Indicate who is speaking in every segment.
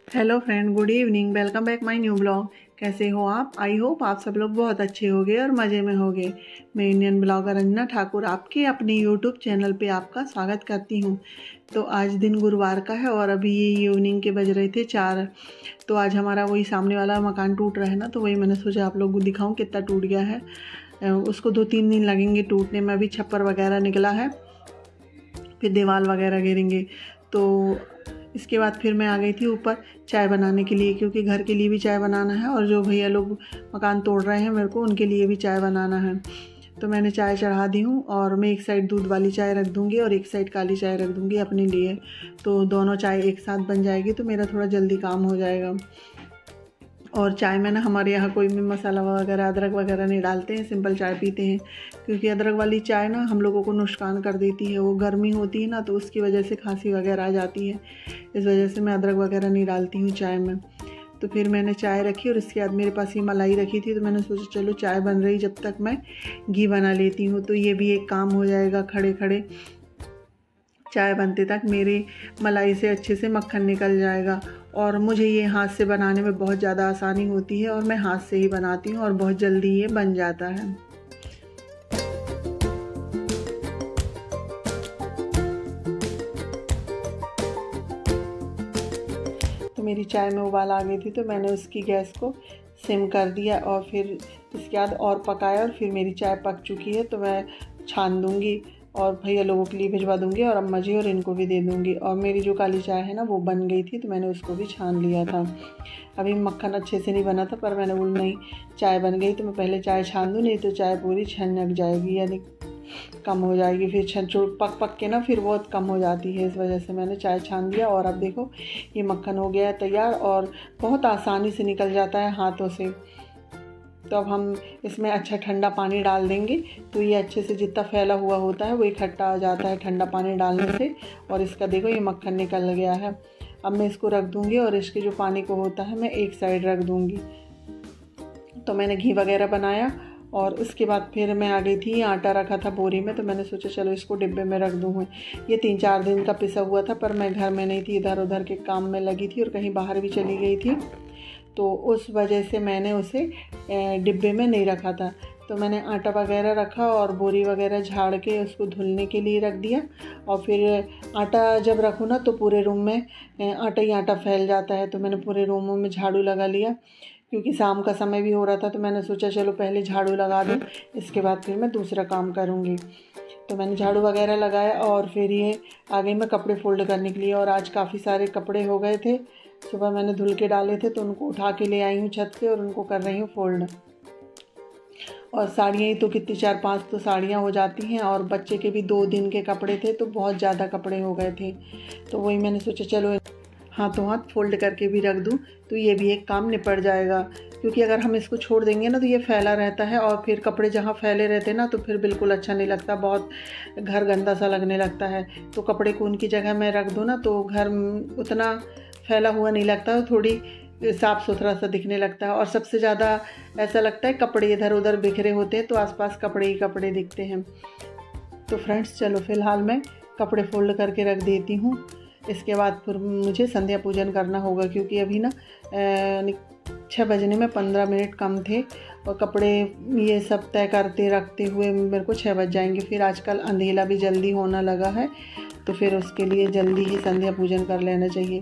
Speaker 1: Hello friend, good evening. Welcome back my new blog. कैसे हो आप? आई होप आप सब लोग बहुत अच्छे होंगे और मज़े में होंगे। मैं इंडियन ब्लॉगर अंजना ठाकुर आपके अपने यूट्यूब चैनल पे आपका स्वागत करती हूँ। तो आज दिन गुरुवार का है और अभी ये इवनिंग के बज रहे थे 4। तो आज हमारा वही सामने वाला मकान टूट रहा है ना, तो वही मैंने सोचा आप लोग को दिखाऊँ कितना टूट गया है। उसको 2-3 दिन लगेंगे टूटने में। अभी छप्पर वगैरह निकला है, फिर दीवार वगैरह गिरेंगे। तो इसके बाद फिर मैं आ गई थी ऊपर चाय बनाने के लिए, क्योंकि घर के लिए भी चाय बनाना है और जो भैया लोग मकान तोड़ रहे हैं मेरे को उनके लिए भी चाय बनाना है। तो मैंने चाय चढ़ा दी हूँ और मैं एक साइड दूध वाली चाय रख दूँगी और एक साइड काली चाय रख दूँगी अपने लिए। तो दोनों चाय एक साथ बन जाएगी तो मेरा थोड़ा जल्दी काम हो जाएगा। और चाय में ना हमारे यहाँ कोई भी मसाला वगैरह अदरक वगैरह नहीं डालते हैं, सिंपल चाय पीते हैं। क्योंकि अदरक वाली चाय ना हम लोगों को नुकसान कर देती है। वो गर्मी होती है ना, तो उसकी वजह से खांसी वगैरह आ जाती है। इस वजह से मैं अदरक वगैरह नहीं डालती हूँ चाय में। तो फिर मैंने चाय रखी और इसके बाद मेरे पास ये मलाई रखी थी, तो मैंने सोचा चलो चाय बन रही जब तक मैं घी बना लेती हूँ। तो ये भी एक काम हो जाएगा, खड़े खड़े चाय बनते तक मेरी मलाई से अच्छे से मक्खन निकल जाएगा। और मुझे ये हाथ से बनाने में बहुत ज़्यादा आसानी होती है और मैं हाथ से ही बनाती हूँ और बहुत जल्दी ये बन जाता है। तो मेरी चाय में उबाल आ गई थी, तो मैंने उसकी गैस को सिम कर दिया और फिर इसके बाद और पकाया और फिर मेरी चाय पक चुकी है तो मैं छान दूँगी और भैया लोगों के लिए भिजवा दूँगी और अम्मा जी और इनको भी दे दूँगी। और मेरी जो काली चाय है ना वो बन गई थी, तो मैंने उसको भी छान लिया था। अभी मक्खन अच्छे से नहीं बना था, पर मैंने बोला नहीं चाय बन गई तो मैं पहले चाय छान दूँ, नहीं तो चाय पूरी छनक जाएगी, यानी कम हो जाएगी। फिर छन पक पक के ना फिर बहुत कम हो जाती है। इस वजह से मैंने चाय छान दिया और अब देखो ये मक्खन हो गया है तैयार और बहुत आसानी से निकल जाता है हाथों से। तो अब हम इसमें अच्छा ठंडा पानी डाल देंगे, तो ये अच्छे से जितना फैला हुआ होता है वो इकट्ठा आ जाता है ठंडा पानी डालने से। और इसका देखो ये मक्खन निकल गया है। अब मैं इसको रख दूँगी और इसके जो पानी को होता है मैं एक साइड रख दूँगी। तो मैंने घी वगैरह बनाया और उसके बाद फिर मैं आ गई थी, आटा रखा था बोरी में, तो मैंने सोचा चलो इसको डिब्बे में रख दूँ। ये 3-4 दिन का पिसा हुआ था, पर मैं घर में नहीं थी, इधर उधर के काम में लगी थी और कहीं बाहर भी चली गई थी, तो उस वजह से मैंने उसे डिब्बे में नहीं रखा था। तो मैंने आटा वगैरह रखा और बोरी वगैरह झाड़ के उसको धुलने के लिए रख दिया। और फिर आटा जब रखूँ ना तो पूरे रूम में आटा ही आटा फैल जाता है, तो मैंने पूरे रूमों में झाड़ू लगा लिया। क्योंकि शाम का समय भी हो रहा था, तो मैंने सोचा चलो पहले झाड़ू लगा दूँ, इसके बाद फिर मैं दूसरा काम करूँगी। तो मैंने झाड़ू वगैरह लगाया और फिर ये आ गई मैं कपड़े फ़ोल्ड करने के लिए। और आज काफ़ी सारे कपड़े हो गए थे, सुबह मैंने धुल के डाले थे, तो उनको उठा के ले आई हूँ छत पे और उनको कर रही हूँ फ़ोल्ड। और साड़ियाँ ही तो कितनी 4-5 तो साड़ियाँ हो जाती हैं, और बच्चे के भी 2 दिन के कपड़े थे, तो बहुत ज़्यादा कपड़े हो गए थे। तो वही मैंने सोचा चलो हाथों हाथ फ़ोल्ड करके भी रख दूँ, तो ये भी एक काम निपट जाएगा। क्योंकि अगर हम इसको छोड़ देंगे ना तो ये फैला रहता है और फिर कपड़े जहाँ फैले रहते हैं ना तो फिर बिल्कुल अच्छा नहीं लगता, बहुत घर गंदा सा लगने लगता है। तो कपड़े को उनकी जगह मैं रख दूँ ना तो घर उतना फैला हुआ नहीं लगता, थोड़ी साफ़ सुथरा सा दिखने लगता है। और सबसे ज़्यादा ऐसा लगता है कपड़े इधर उधर बिखरे होते हैं तो आसपास कपड़े ही कपड़े दिखते हैं। तो फ्रेंड्स चलो फ़िलहाल मैं कपड़े फ़ोल्ड करके रख देती हूँ। इसके बाद फिर मुझे संध्या पूजन करना होगा, क्योंकि अभी ना 6 बजने में 15 मिनट कम थे और कपड़े ये सब तय करते रखते हुए मेरे को 6 बज जाएंगे। फिर आजकल अंधेला भी जल्दी होना लगा है, तो फिर उसके लिए जल्दी ही संध्या पूजन कर लेना चाहिए।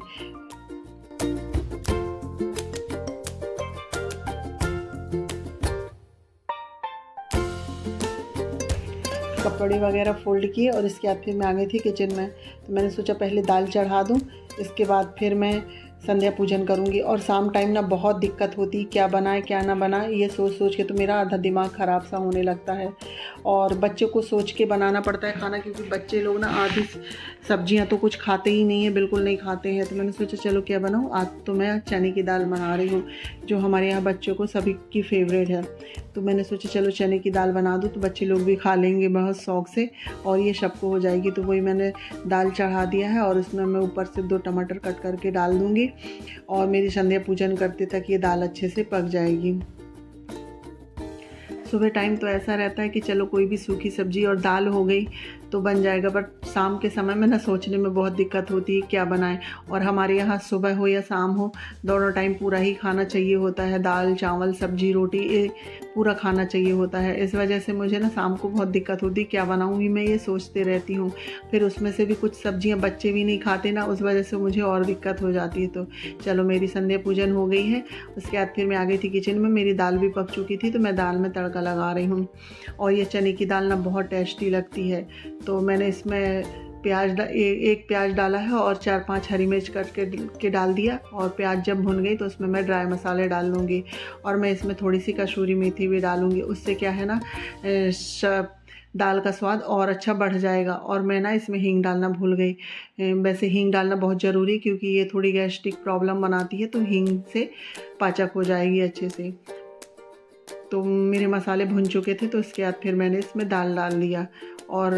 Speaker 1: कपड़े वगैरह फ़ोल्ड किए और इसके बाद फिर मैं आ गई थी किचन में। तो मैंने सोचा पहले दाल चढ़ा दूँ, इसके बाद फिर मैं संध्या पूजन करूँगी। और शाम टाइम ना बहुत दिक्कत होती, क्या बनाए क्या ना बनाए, ये सोच सोच के तो मेरा आधा दिमाग ख़राब सा होने लगता है। और बच्चों को सोच के बनाना पड़ता है खाना, क्योंकि बच्चे लोग ना आधी सब्जियां तो कुछ खाते ही नहीं है, बिल्कुल नहीं खाते हैं। तो मैंने सोचा चलो क्या बनाऊँ, आज तो मैं चने की दाल बना रही हूँ, जो हमारे यहाँ बच्चों को सभी की फेवरेट है। तो मैंने सोचा चलो चने की दाल बना दूँ तो बच्चे लोग भी खा लेंगे बहुत शौक़ से और ये सबको हो जाएगी। तो वही मैंने दाल चढ़ा दिया है और इसमें मैं ऊपर से 2 टमाटर कट करके डाल दूँगी और मेरी संध्या पूजन करते तक ये दाल अच्छे से पक जाएगी। सुबह टाइम तो ऐसा रहता है कि चलो कोई भी सूखी सब्जी और दाल हो गई तो बन जाएगा। बट शाम के समय में ना सोचने में बहुत दिक्कत होती है क्या बनाएं। और हमारे यहाँ सुबह हो या शाम हो, दोनों टाइम पूरा ही खाना चाहिए होता है, दाल चावल सब्जी रोटी ये पूरा खाना चाहिए होता है। इस वजह से मुझे ना शाम को बहुत दिक्कत होती है क्या बनाऊँगी, मैं ये सोचते रहती हूँ। फिर उसमें से भी कुछ सब्जियाँ बच्चे भी नहीं खाते ना, उस वजह से मुझे और दिक्कत हो जाती है। तो चलो मेरी संध्या पूजन हो गई है। उसके बाद फिर मैं आ गई थी किचन में, मेरी दाल भी पक चुकी थी तो मैं दाल में तड़का लगा रही हूँ। और ये चने की दाल ना बहुत टेस्टी लगती है। तो मैंने इसमें एक प्याज डाला है और 4-5 हरी मिर्च कट के डाल दिया। और प्याज जब भुन गई तो उसमें मैं ड्राई मसाले डाल लूँगी और मैं इसमें थोड़ी सी कसूरी मेथी भी डालूँगी। उससे क्या है ना, दाल का स्वाद और अच्छा बढ़ जाएगा। और मैं ना इसमें हींग डालना भूल गई। वैसे हींग डालना बहुत ज़रूरी, क्योंकि ये थोड़ी गैस्ट्रिक प्रॉब्लम बनाती है, तो हींग से पाचक हो जाएगी अच्छे से। तो मेरे मसाले भुन चुके थे तो उसके बाद फिर मैंने इसमें दाल डाल दिया। और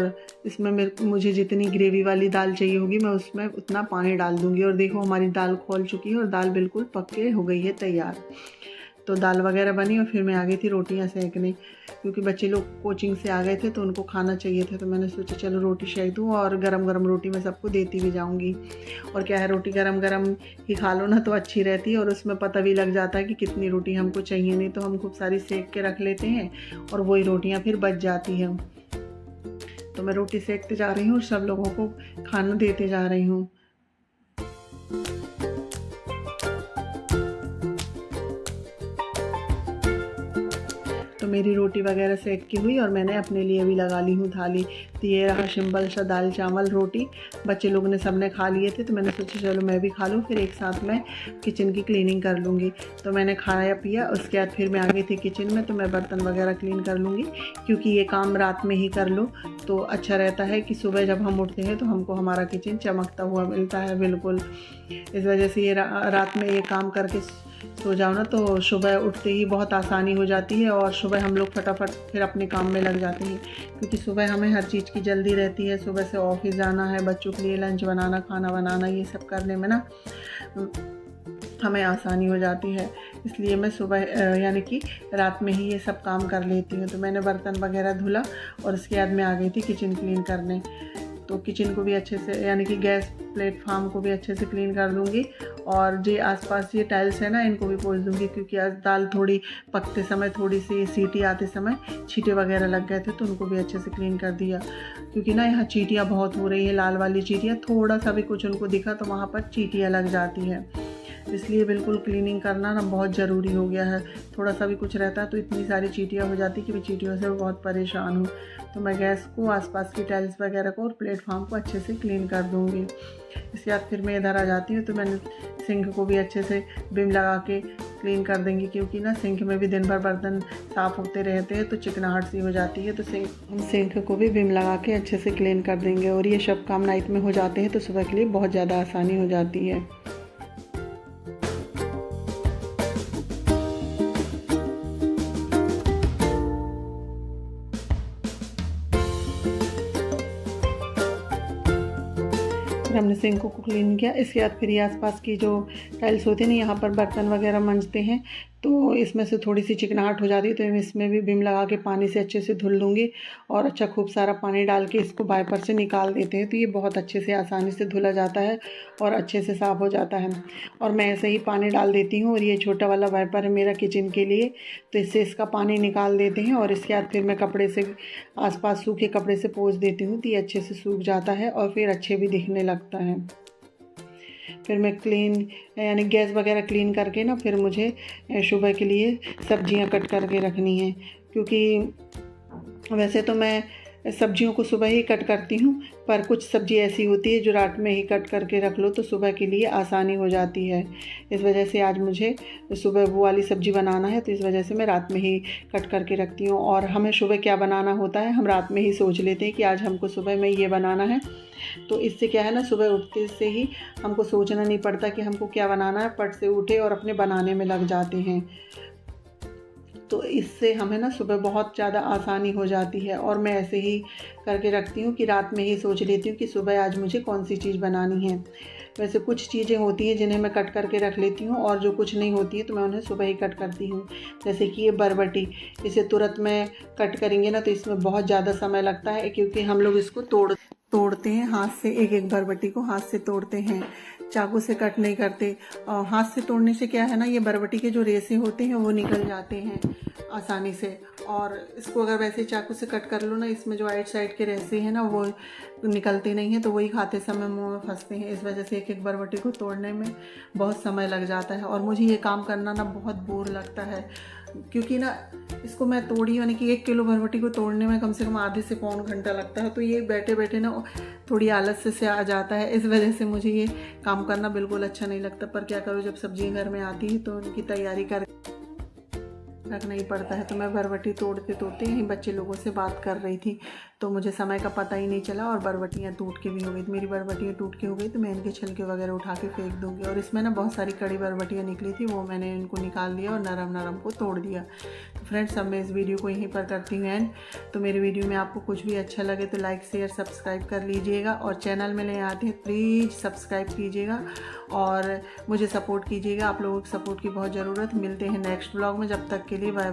Speaker 1: इसमें मुझे जितनी ग्रेवी वाली दाल चाहिए होगी मैं उसमें उतना पानी डाल दूँगी। और देखो हमारी दाल खौल चुकी है और दाल बिल्कुल पक के हो गई है तैयार। तो दाल वगैरह बनी और फिर मैं आ गई थी रोटियां सेकने, क्योंकि बच्चे लोग कोचिंग से आ गए थे तो उनको खाना चाहिए था। तो मैंने सोचा चलो रोटी सेक दूँ और गरम गरम रोटी मैं सबको देती भी जाऊँगी। और क्या है, रोटी गरम गरम ही खा लो ना तो अच्छी रहती है और उसमें पता भी लग जाता है कि कितनी रोटी हमको चाहिए। नहीं तो हम खूब सारी सेक के रख लेते हैं और वही रोटियाँ फिर बच जाती हैं। तो मैं रोटी सेकते जा रही हूँ और सब लोगों को खाना देते जा रही हूँ। तो मेरी रोटी वगैरह सेक की हुई और मैंने अपने लिए भी लगा ली हूँ थाली। तो ये रहा सिंपल सा दाल चावल रोटी। बच्चे लोग ने सबने खा लिए थे तो मैंने सोचा चलो मैं भी खा लूँ, फिर एक साथ मैं किचन की क्लीनिंग कर लूँगी। तो मैंने खाया पिया, उसके बाद फिर मैं आ गई थी किचन में। तो मैं बर्तन वगैरह क्लीन कर लूँगी, क्योंकि ये काम रात में ही कर लो तो अच्छा रहता है कि सुबह जब हम उठते हैं तो हमको हमारा किचन चमकता हुआ मिलता है बिल्कुल। इस वजह से ये रात में ये काम करके सो जाओ ना तो सुबह उठते ही बहुत आसानी हो जाती है। और सुबह हम लोग फटाफट फिर अपने काम में लग जाते हैं, क्योंकि सुबह हमें हर चीज़ की जल्दी रहती है। सुबह से ऑफिस जाना है, बच्चों के लिए लंच बनाना, खाना बनाना, ये सब करने में ना हमें आसानी हो जाती है। इसलिए मैं सुबह यानी कि रात में ही ये सब काम कर लेती हूँ। तो मैंने बर्तन वगैरह धुला और उसके बाद मैं आ गई थी किचन क्लीन करने। तो किचन को भी अच्छे से यानी कि गैस प्लेटफार्म को भी अच्छे से क्लीन कर दूँगी। और जो आसपास ये टाइल्स है ना इनको भी पोंछ दूँगी, क्योंकि आज दाल थोड़ी पकते समय थोड़ी सी सीटी आते समय छींटे वगैरह लग गए थे, तो उनको भी अच्छे से क्लीन कर दिया। क्योंकि ना यहाँ चींटियाँ बहुत हो रही है, लाल वाली चींटियाँ, थोड़ा सा भी कुछ उनको दिखा तो वहाँ पर चींटियाँ लग जाती हैं। इसलिए बिल्कुल क्लीनिंग करना ना बहुत ज़रूरी हो गया है। थोड़ा सा भी कुछ रहता है तो इतनी सारी चींटियाँ हो जाती कि मैं चींटियों से बहुत परेशान हूँ। तो मैं गैस को, आसपास की टाइल्स वगैरह को और प्लेटफॉर्म को अच्छे से क्लीन कर दूँगी। इसके बाद फिर मैं इधर आ जाती हूँ। तो मैंने सिंक को भी अच्छे से विम लगा के क्लीन कर देंगी, क्योंकि ना सिंक में भी दिन भर बर्तन साफ़ होते रहते हैं तो चिकनाहट सी हो जाती है। तो सिंक को भी विम लगा के अच्छे से क्लीन कर देंगे। और ये सब काम नाइट में हो जाते हैं तो सुबह के लिए बहुत ज़्यादा आसानी हो जाती है। फिर हमने सिंक को क्लीन किया। इसके बाद फिर ये आसपास की जो टाइल्स होती हैं ना, यहाँ पर बर्तन वगैरह मंजते हैं तो इसमें से थोड़ी सी चिकनाहट हो जाती है। तो इसमें भी विम लगा के पानी से अच्छे से धुल लूँगी और अच्छा खूब सारा पानी डाल के इसको वाइपर से निकाल देते हैं। तो ये बहुत अच्छे से आसानी से धुला जाता है और अच्छे से साफ़ हो जाता है। और मैं ऐसे ही पानी डाल देती हूँ। और ये छोटा वाला वाइपर है मेरा किचन के लिए, तो इससे इसका पानी निकाल देते हैं। और इसके बाद फिर मैं कपड़े से आसपास सूखे कपड़े से पोंछ देती हूँ, तो ये अच्छे से सूख जाता है और फिर अच्छे भी दिखने लगता है। फिर मैं क्लीन यानी गैस वगैरह क्लीन करके ना फिर मुझे सुबह के लिए सब्जियां कट करके रखनी है, क्योंकि वैसे तो मैं सब्जियों को सुबह ही कट करती हूँ, पर कुछ सब्ज़ी ऐसी होती है जो रात में ही कट करके रख लो तो सुबह के लिए आसानी हो जाती है। इस वजह से आज मुझे सुबह वो वाली सब्ज़ी बनाना है, तो इस वजह से मैं रात में ही कट करके रखती हूँ। और हमें सुबह क्या बनाना होता है हम रात में ही सोच लेते हैं कि आज हमको सुबह में ये बनाना है। तो इससे क्या है ना, सुबह उठते से ही हमको सोचना नहीं पड़ता कि हमको क्या बनाना है, पट से उठे और अपने बनाने में लग जाते हैं। तो इससे हमें ना सुबह बहुत ज़्यादा आसानी हो जाती है। और मैं ऐसे ही करके रखती हूँ कि रात में ही सोच लेती हूँ कि सुबह आज मुझे कौन सी चीज़ बनानी है। वैसे कुछ चीज़ें होती हैं जिन्हें मैं कट करके रख लेती हूँ, और जो कुछ नहीं होती है तो मैं उन्हें सुबह ही कट करती हूँ। जैसे कि ये बरबटी, इसे तुरंत में कट करेंगे ना तो इसमें बहुत ज़्यादा समय लगता है, क्योंकि हम लोग इसको तोड़ते हैं हाथ से, एक एक बरबटी को हाथ से तोड़ते हैं, चाकू से कट नहीं करते। हाथ से तोड़ने से क्या है ना, ये बरबटी के जो रेसे होते हैं वो निकल जाते हैं आसानी से। और इसको अगर वैसे चाकू से कट कर लो ना, इसमें जो आइट साइड के रेसे हैं ना वो निकलते नहीं हैं, तो वही खाते समय मुंह में फंसते हैं। इस वजह से एक एक बरबटी को तोड़ने में बहुत समय लग जाता है, और मुझे ये काम करना ना बहुत बोर लगता है, क्योंकि ना इसको मैं तोड़ी, यानी कि 1 किलो बरबटी को तोड़ने में कम से कम आधे से पौन घंटा लगता है। तो ये बैठे बैठे ना थोड़ी आलस से आ जाता है। इस वजह से मुझे ये काम करना बिल्कुल अच्छा नहीं लगता। पर क्या करूँ, जब सब्जियां घर में आती है तो उनकी तैयारी कर रखना ही पड़ता है। तो मैं बरबटी तोड़ते तोड़ते यहीं बच्चे लोगों से बात कर रही थी, तो मुझे समय का पता ही नहीं चला, और बरबटियाँ टूट के भी हो गई। मेरी बरबटियाँ टूट के हो गई तो मैं इनके छिलके वगैरह उठा के फेंक दूँगी। और इसमें ना बहुत सारी कड़ी बरबटियाँ निकली थी, वो मैंने इनको निकाल दिया और नरम नरम को तोड़ दिया। तो फ्रेंड्स, अब मैं इस वीडियो को यहीं पर करती हूँ एंड। तो मेरे वीडियो में आपको कुछ भी अच्छा लगे तो लाइक शेयर सब्सक्राइब कर लीजिएगा, और चैनल में नए आते हैं प्लीज़ सब्सक्राइब कीजिएगा और मुझे सपोर्ट कीजिएगा। आप लोगों की सपोर्ट की बहुत ज़रूरत। मिलते हैं नेक्स्ट ब्लॉग में, जब तक के लिए बाय बाय।